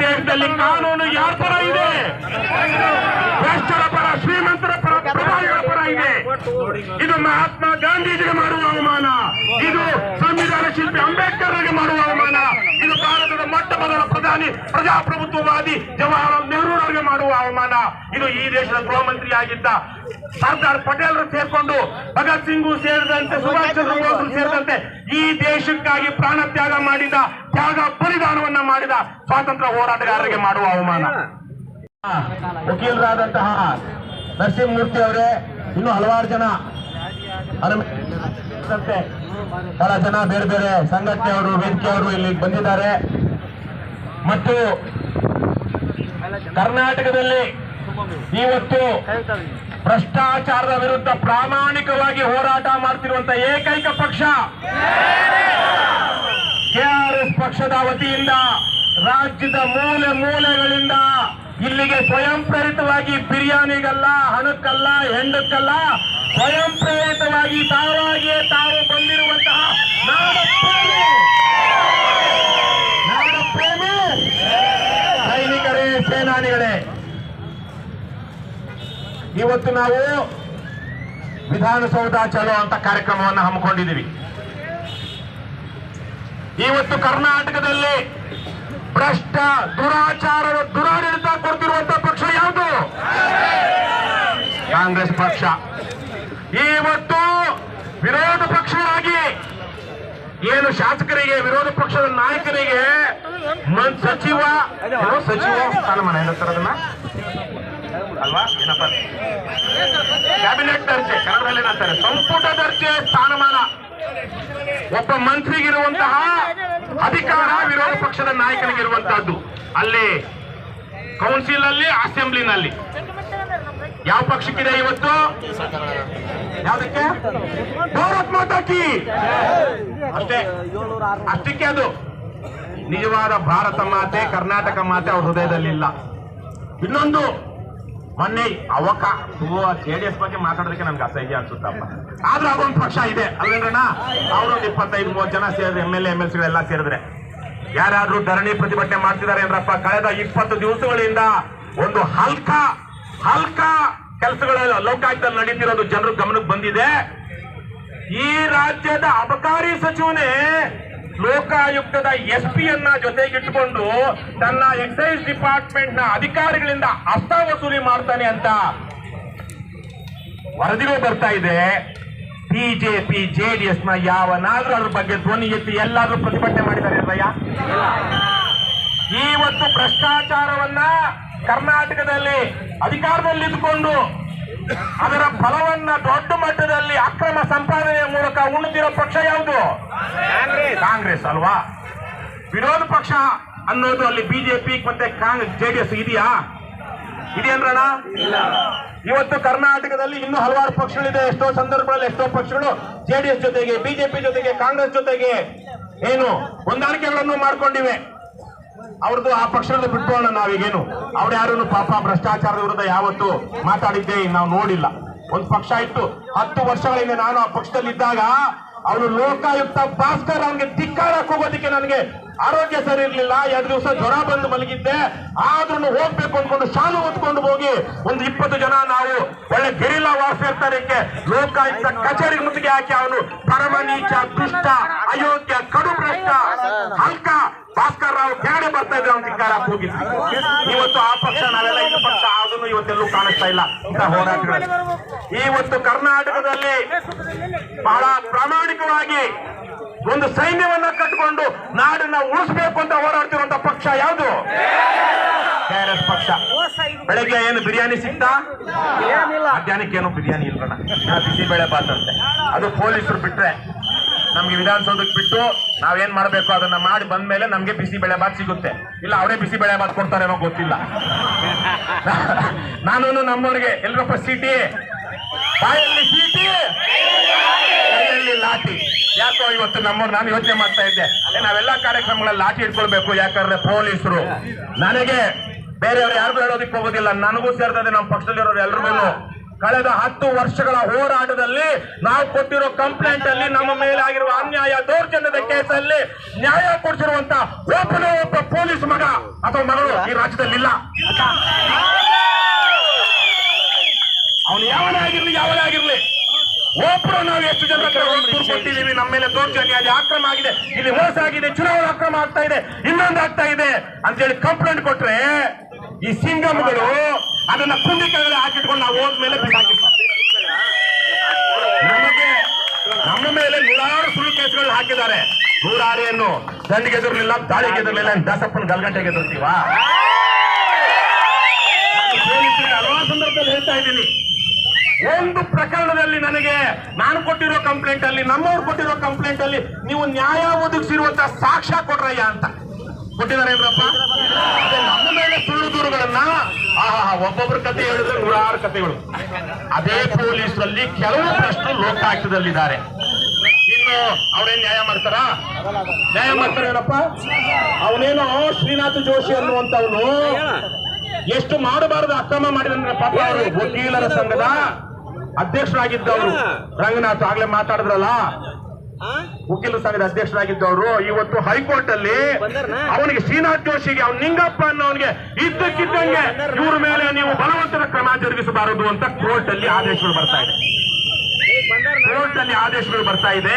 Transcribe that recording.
ದೇಶದಲ್ಲಿ ಕಾನೂನು ಯಾರ ಪರ ಇದೆ? ಭ್ರಷ್ಟರ ಪರ, ಶ್ರೀಮಂತರ ಪರ, ಪ್ರಭಾವಿಗಳ ಪರ ಇದೆ. ಇದು ಮಹಾತ್ಮ ಗಾಂಧೀಜಿಗೆ ಮಾಡುವ ಅವಮಾನ, ಇದು ಸಂವಿಧಾನ ಶಿಲ್ಪಿ ಅಂಬೇಡ್ಕರ್ಗೆ ಮಾಡುವ ಅವಮಾನ, ಇದು ಭಾರತದ ಮೊಟ್ಟ ಮೊದಲ ಪ್ರಧಾನಿ ಪ್ರಜಾಪ್ರಭುತ್ವವಾದಿ ಜವಾಹರಲಾಲ್ ನೆಹರು ಅವರಿಗೆ ಮಾಡುವ ಅವಮಾನ, ಇದು ಈ ದೇಶದ ಗೃಹ ಮಂತ್ರಿ ಆಗಿದ್ದ ಸರ್ದಾರ್ ಪಟೇಲ್ ಸೇರ್ಕೊಂಡು ಭಗತ್ ಸಿಂಗ್ ಸೇರಿದಂತೆ ಸುಭಾಷ್ ಚಂದ್ರ ಬೋಸ್ ಸೇರಿದಂತೆ ಈ ದೇಶಕ್ಕಾಗಿ ಪ್ರಾಣ ತ್ಯಾಗ ಮಾಡಿದ, ತ್ಯಾಗ ಬಲಿದಾನವನ್ನ ಮಾಡಿದ ಸ್ವಾತಂತ್ರ್ಯ ಹೋರಾಟಗಾರರಿಗೆ ಮಾಡುವ ಅವಮಾನ. ವಕೀಲರಾದಂತಹ ನರಸಿಂಹಮೂರ್ತಿ ಅವರೇ, ಇನ್ನು ಹಲವಾರು ಜನ ಬಹಳ ಜನ ಬೇರೆ ಬೇರೆ ಸಂಘಟನೆಯವರು, ವೇದಿಕೆಯವರು ಇಲ್ಲಿ ಬಂದಿದ್ದಾರೆ. ಮತ್ತು ಕರ್ನಾಟಕದಲ್ಲಿ ಇವತ್ತು ಭ್ರಷ್ಟಾಚಾರದ ವಿರುದ್ಧ ಪ್ರಾಮಾಣಿಕವಾಗಿ ಹೋರಾಟ ಮಾಡ್ತಿರುವಂತಹ ಏಕೈಕ ಪಕ್ಷ ಕೆಆರ್ಎಸ್ ಪಕ್ಷದ ವತಿಯಿಂದ ರಾಜ್ಯದ ಮೂಲೆ ಮೂಲೆಗಳಿಂದ ಇಲ್ಲಿಗೆ ಸ್ವಯಂ ಪ್ರೇರಿತವಾಗಿ ಬಿರಿಯಾನಿಗಲ್ಲ, ಹಣಕ್ಕಲ್ಲ, ಹೆಂಡಕ್ಕಲ್ಲ, ಸ್ವಯಂ ಪ್ರೇರಿತವಾಗಿ ತಾವಾಗಿಯೇ ತಾವು ಬಂದಿರುವಂತಹ ನಾಡಪ್ರೇಮಿ ಸೈನಿಕರೇ, ಸೇನಾನಿಗಳೇ, ಇವತ್ತು ನಾವು ವಿಧಾನಸೌಧ ಚಲೋ ಅಂತ ಕಾರ್ಯಕ್ರಮವನ್ನು ಹಮ್ಮಿಕೊಂಡಿದ್ದೀವಿ. ಇವತ್ತು ಕರ್ನಾಟಕದಲ್ಲಿ ಭ್ರಷ್ಟ ದುರಾಚಾರದ ದುರಾಡಳಿತ ಕೊಡ್ತಿರುವಂತಹ ಪಕ್ಷ ಯಾವುದು? ಕಾಂಗ್ರೆಸ್ ಪಕ್ಷ. ಇವತ್ತು ವಿರೋಧ ಪಕ್ಷವಾಗಿ ಏನು ಶಾಸಕರಿಗೆ, ವಿರೋಧ ಪಕ್ಷದ ನಾಯಕರಿಗೆ ಸಚಿವ ಸ್ಥಾನಮಾನ ಏನಂತಾರೆ ಅದನ್ನ ಅಲ್ವಾ, ಏನಪ್ಪ, ಕ್ಯಾಬಿನೆಟ್ ದರ್ಜೆ, ಕನ್ನಡದಲ್ಲಿ ಏನಂತಾರೆ, ಸಂಪುಟ ದರ್ಜೆ ಸ್ಥಾನಮಾನ ಒಬ್ಬ ಮಂತ್ರಿಗಿರುವಂತಹ ಅಧಿಕಾರ ವಿರೋಧ ಪಕ್ಷದ ನಾಯಕನಿಗಿರುವಂತಹದ್ದು. ಅಲ್ಲಿ ಕೌನ್ಸಿಲ್ ಅಲ್ಲಿ, ಅಸೆಂಬ್ಲಿನಲ್ಲಿ ಯಾವ ಪಕ್ಷಕ್ಕಿದೆ ಇವತ್ತು? ಯಾವುದಕ್ಕೆ? ಭಾರತ್ ಮಾತಾ ಕೀ. ಅಷ್ಟಕ್ಕೆ ಅದು ನಿಜವಾದ ಭಾರತ ಮಾತೆ, ಕರ್ನಾಟಕ ಮಾತೆ ಅವ್ರ ಹೃದಯದಲ್ಲಿಲ್ಲ. ಇನ್ನೊಂದು, ಮೊನ್ನೆ ಜೆಡಿಎಸ್ ಬಗ್ಗೆ ಮಾತಾಡೋದಕ್ಕೆ ನನ್ಗೆ ಅಸಹ್ಯ ಅನ್ಸುತ್ತಪ್ಪ. ಆದ್ರೂ ಅದೊಂದು ಪಕ್ಷ ಇದೆ ಅಲ್ವೇನಣ್ಣ, ಅವರೊಂದು 25-30 ಜನ ಸೇರಿದ್ರೆ, MLA-MLCಗಳೆಲ್ಲ ಸೇರಿದ್ರೆ ಯಾರಾದ್ರೂ ಧರಣಿ ಪ್ರತಿಭಟನೆ ಮಾಡ್ತಿದ್ದಾರೆ ಅಂದ್ರಪ್ಪ. ಕಳೆದ 20 ದಿವಸಗಳಿಂದ ಒಂದು ಹಲ್ಕ ಕೆಲಸಗಳೆಲ್ಲ ಲೋಕಾಯುಕ್ತದಲ್ಲಿ ನಡೀತಿರೋದು ಜನರ ಗಮನಕ್ಕೆ ಬಂದಿದೆ. ಈ ರಾಜ್ಯದ ಅಬಕಾರಿ ಸಚಿವನೇ ಲೋಕಾಯುಕ್ತದ SP ಯನ್ನ ಜೊತೆಗಿಟ್ಟುಕೊಂಡು ತನ್ನ ಎಕ್ಸೈಸ್ ಡಿಪಾರ್ಟ್ಮೆಂಟ್ ನ ಅಧಿಕಾರಿಗಳಿಂದ ಹಸ್ತ ವಸೂಲಿ ಮಾಡ್ತಾನೆ ಅಂತ ವರದಿಗಳು ಬರ್ತಾ ಇದೆ. ಬಿಜೆಪಿ JDS ನ ಯಾವನಾದ್ರೂ ಅದ್ರ ಬಗ್ಗೆ ಧ್ವನಿ ಎತ್ತಿ ಎಲ್ಲಾದ್ರೂ ಪ್ರತಿಭಟನೆ ಮಾಡಿದ್ದಾರೆ ಭಯ? ಇವತ್ತು ಭ್ರಷ್ಟಾಚಾರವನ್ನ ಕರ್ನಾಟಕದಲ್ಲಿ ಅಧಿಕಾರದಲ್ಲಿದ್ದುಕೊಂಡು ಅದರ ಫಲವನ್ನ ದೊಡ್ಡ ಮಟ್ಟದಲ್ಲಿ ಅಕ್ರಮ ಸಂಪಾದನೆಯ ಮೂಲಕ ಉಣ್ಣುತ್ತಿರೋ ಪಕ್ಷ ಯಾವುದು? ಕಾಂಗ್ರೆಸ್ ಅಲ್ವಾ? ವಿರೋಧ ಪಕ್ಷ ಅನ್ನೋದು ಅಲ್ಲಿ ಬಿಜೆಪಿ ಮತ್ತೆ JDS ಇದೆಯಾ? ಇದೆಯನ್ರಣ? ಇವತ್ತು ಕರ್ನಾಟಕದಲ್ಲಿ ಇನ್ನೂ ಹಲವಾರು ಪಕ್ಷಗಳಿದೆ. ಎಷ್ಟೋ ಸಂದರ್ಭಗಳಲ್ಲಿ ಎಷ್ಟೋ ಪಕ್ಷಗಳು JDS ಜೊತೆಗೆ, ಬಿಜೆಪಿ ಜೊತೆಗೆ, ಕಾಂಗ್ರೆಸ್ ಜೊತೆಗೆ ಏನು ಹೊಂದಾಣಿಕೆಗಳನ್ನು ಮಾಡ್ಕೊಂಡಿವೆ. ಅವ್ರದ್ದು ಆ ಪಕ್ಷದ ಬಿಟ್ಕೊಳ್ಳೋಣ ನಾವೀಗೇನು. ಅವ್ರು ಯಾರು ಪಾಪ ಭ್ರಷ್ಟಾಚಾರದ ವಿರುದ್ಧ ಯಾವತ್ತು ಮಾತಾಡಿದ್ದೆ ನಾವು ನೋಡಿಲ್ಲ. ಒಂದು ಪಕ್ಷ ಇತ್ತು 10 ವರ್ಷಗಳಿಂದ ನಾನು ಆ ಪಕ್ಷದಲ್ಲಿದ್ದಾಗ ಅವನು ಲೋಕಾಯುಕ್ತ ಭಾಸ್ಕರ್ ಅವನಿಗೆ ಧಿಕ್ಕಾರಕ್ಕೆ ಹೋಗೋದಕ್ಕೆ ನನಗೆ ಆರೋಗ್ಯ ಸರಿ ಇರ್ಲಿಲ್ಲ. 2 ದಿವಸ ಜ್ವರ ಬಂದು ಮಲಗಿದ್ದೆ. ಆದ್ರೂ ಹೋಗ್ಬೇಕು ಅನ್ಕೊಂಡು ಶಾಲು ಹೊತ್ಕೊಂಡು ಹೋಗಿ ಒಂದು 20 ಜನ ನಾವು ಒಳ್ಳೆ ಗೆರಿಲ್ಲಾ ವಾರ್ಫೇರ್ ತರಕ್ಕೆ ಲೋಕಾಯುಕ್ತ ಕಚೇರಿ ಮುತ್ತಿಗೆ ಹಾಕಿ ಅವನು ಪರಮ ನೀಚ, ದುಷ್ಟ, ಅಯೋಗ್ಯ, ಕಡು ಭ್ರಷ್ಟ, ಹಲ್ಕ ಭಾಸ್ಕರ್ ರಾವ್ ಕೆಳಗಡೆ ಬರ್ತಾ ಇದ್ರೆ ಅವ್ನು ಧಿಕ್ಕಾರಕ್ಕೆ ಹೋಗಿದ್ವಿ. ಇವತ್ತು ಆ ಪಕ್ಷ, ನಾವೆಲ್ಲ ಇನ್ನು ಪಕ್ಷ ಅದನ್ನು ಇವತ್ತೆಲ್ಲೂ ಕಾಣಿಸ್ತಾ ಇಲ್ಲ ಇಂಥ ಹೋರಾಟಗಳಲ್ಲಿ. ಇವತ್ತು ಕರ್ನಾಟಕದಲ್ಲಿ ಬಹಳ ಪ್ರಾಮಾಣಿಕವಾಗಿ ಒಂದು ಸೈನ್ಯವನ್ನ ಕಟ್ಟಿಕೊಂಡು ನಾಡನ್ನ ಉಳಿಸಬೇಕು ಅಂತ ಹೋರಾಡ್ತಿರುವಂತ ಪಕ್ಷ ಯಾವುದು? KRS ಪಕ್ಷ. ಬೆಳಗ್ಗೆ ಏನು ಬಿರಿಯಾನಿ ಸಿಗ್ತಾ? ಮಧ್ಯಾಹ್ನಕ್ಕೆ ಏನು ಬಿರಿಯಾನಿ ಇಲ್ವಣ, ಬಿಸಿಬೇಳೆ ಬಾತ್ ಅಂತೆ. ಅದು ಪೊಲೀಸರು ಬಿಟ್ರೆ ನಮ್ಗೆ ವಿಧಾನಸೌಧಕ್ಕೆ ಬಿಟ್ಟು ನಾವೇನ್ ಮಾಡ್ಬೇಕು ಅದನ್ನ ಮಾಡಿ ಬಂದ್ಮೇಲೆ ನಮ್ಗೆ ಬಿಸಿಬೇಳೆ ಬಾತ್ ಸಿಗುತ್ತೆ. ಇಲ್ಲ ಅವರೇ ಬಿಸಿಬೇಳೆ ಬಾತ್ ಕೊಡ್ತಾರೇನೋ ಗೊತ್ತಿಲ್ಲ. ನಾನು ನಮ್ಮವ್ರಿಗೆ ಎಲ್ರಪ್ಪ ಸೀಟಿ, ಬಾಯಲ್ಲಿ ಸೀಟಿ, ಕೈಯಲ್ಲಿ ಲಾಠಿ. ಯಾಕೋ ಇವತ್ತು ನಮ್ಮವ್ರು ನಾನು ಯೋಚನೆ ಮಾಡ್ತಾ ಇದ್ದೆ, ನಾವೆಲ್ಲ ಕಾರ್ಯಕ್ರಮಗಳಲ್ಲಿ ಲಾಠಿ ಇಟ್ಕೊಳ್ಬೇಕು. ಯಾಕಂದ್ರೆ ಪೊಲೀಸರು ನನಗೆ ಬೇರೆಯವ್ರು ಯಾರಿಗೂ ಹೇಳೋದಿಕ್ ಹೋಗೋದಿಲ್ಲ, ನನಗೂ ಸೇರ್ತದೆ, ನಮ್ಮ ಪಕ್ಷದಲ್ಲಿರೋರು ಎಲ್ರಿಗೂ ಕಳೆದ 10 ವರ್ಷಗಳ ಹೋರಾಟದಲ್ಲಿ ನಾವು ಕೊಟ್ಟಿರೋ ಕಂಪ್ಲೇಂಟ್ ಅಲ್ಲಿ ನಮ್ಮ ಮೇಲೆ ಆಗಿರುವ ಅನ್ಯಾಯ ದೌರ್ಜನ್ಯದ ಕೇಸಲ್ಲಿ ನ್ಯಾಯ ಕೊಡಿಸಿರುವಂತ ಒಬ್ಬ ಪೊಲೀಸ್ ಮಗ ಅಥವಾ ಮಗಳು ಈ ರಾಜ್ಯದಲ್ಲಿಲ್ಲ. ಅವನು ಯಾವನೇ ಆಗಿರ್ಲಿ ಒಬ್ರು ನಾವು ಎಷ್ಟು ಜನ ಕೊಟ್ಟಿದ್ದೀವಿ, ನಮ್ಮ ಮೇಲೆ ದೌರ್ಜನ್ಯ ಆಗಿದೆ, ಅಕ್ರಮ ಆಗಿದೆ, ಇಲ್ಲಿ ಮೋಸ ಆಗಿದೆ, ಚುನಾವಣಾ ಅಕ್ರಮ ಆಗ್ತಾ ಇದೆ, ಇನ್ನೊಂದು ಆಗ್ತಾ ಇದೆ ಅಂತೇಳಿ ಕಂಪ್ಲೇಂಟ್ ಕೊಟ್ರೆ ಈ ಸಿಂಗಮ್ಗಳು ಅದನ್ನ ಕುಂಡಿಕೆಗಳಲ್ಲಿ ಹಾಕಿಟ್ಕೊಂಡು ನಾವು ಹೋದ್ಮೇಲೆ ನಮಗೆ ನಮ್ಮ ಮೇಲೆ ನೂರಾರು ಸುಳ್ಳು ಕೇಸುಗಳು ಹಾಕಿದ್ದಾರೆ. 106 ಏನು ದಂಡಿಗೆ ಎದುರ್ಲಿಲ್ಲ, ದಾಳಿಗೆ ಎದುರ್ಲಿಲ್ಲ, ದಾಸಪ್ಪನ ಗಲ್ಗಂಟೆಗೆ ಎದುರ್ತೀವಾ? ಹಲವಾರು ಸಂದರ್ಭದಲ್ಲಿ ಹೇಳ್ತಾ ಇದ್ದೀನಿ, ಒಂದು ಪ್ರಕರಣದಲ್ಲಿ ನಾನು ಕೊಟ್ಟಿರೋ ಕಂಪ್ಲೇಂಟ್ ಅಲ್ಲಿ, ನಮ್ಮವ್ರು ಕೊಟ್ಟಿರೋ ಕಂಪ್ಲೇಂಟ್ ಅಲ್ಲಿ ನೀವು ನ್ಯಾಯ ಒದಗಿಸಿರುವಂತ ಸಾಕ್ಷ್ಯ ಕೊಡ್ರಯ್ಯ ಅಂತ ಕೊಟ್ಟಿದ್ದಾರೆ ಏನ್ರಪ್ಪ. ನಮ್ಮ ಮೇಲೆ ಸುಳ್ಳು ದೂರುಗಳನ್ನ ಒಬ್ಬೊಬ್ಬರ ಕತೆ ಹೇಳಿದ್ರೆ 106 ಕಥೆಗಳು. ಅದೇ ಪೊಲೀಸರಲ್ಲಿ ಕೆಲವು ಪ್ರಶ್ನೆ ಲೋಕಾಯುಕ್ತದಲ್ಲಿದ್ದಾರೆ. ಇನ್ನು ಅವ್ರೇನ್ ನ್ಯಾಯ ಮಾಡ್ತಾರೇನಪ್ಪ? ಅವನೇನೋ ಶ್ರೀನಾಥ್ ಜೋಶಿ ಅನ್ನುವಂತವನು ಎಷ್ಟು ಮಾಡಬಾರದು ಅಕ್ರಮ ಮಾಡಿದ್ರೆ ಪಾಪ ಅವರು ವಕೀಲರ ಸಂಘದ ಅಧ್ಯಕ್ಷರಾಗಿದ್ದವರು ರಂಗನಾಥ್ ಆಗ್ಲೇ ಮಾತಾಡಿದ್ರಲ್ಲ, ವಕೀಲರ ಸಂಘದ ಅಧ್ಯಕ್ಷರಾಗಿದ್ದವರು ಇವತ್ತು ಹೈಕೋರ್ಟ್ ಅಲ್ಲಿ ಅವನಿಗೆ ಶ್ರೀನಾಥ್ ಜೋಶಿಗೆ ಅವ್ನು ನಿಂಗಪ್ಪ ಅನ್ನೋನಿಗೆ ಇದ್ದಕ್ಕಿದ್ದಂಗೆ ಇವ್ರ ಮೇಲೆ ನೀವು ಬಲವಂತದ ಕ್ರಮ ಜರುಗಿಸಬಾರದು ಅಂತ ಕೋರ್ಟ್ ಅಲ್ಲಿ ಆದೇಶಗಳು ಬರ್ತಾ ಇದೆ.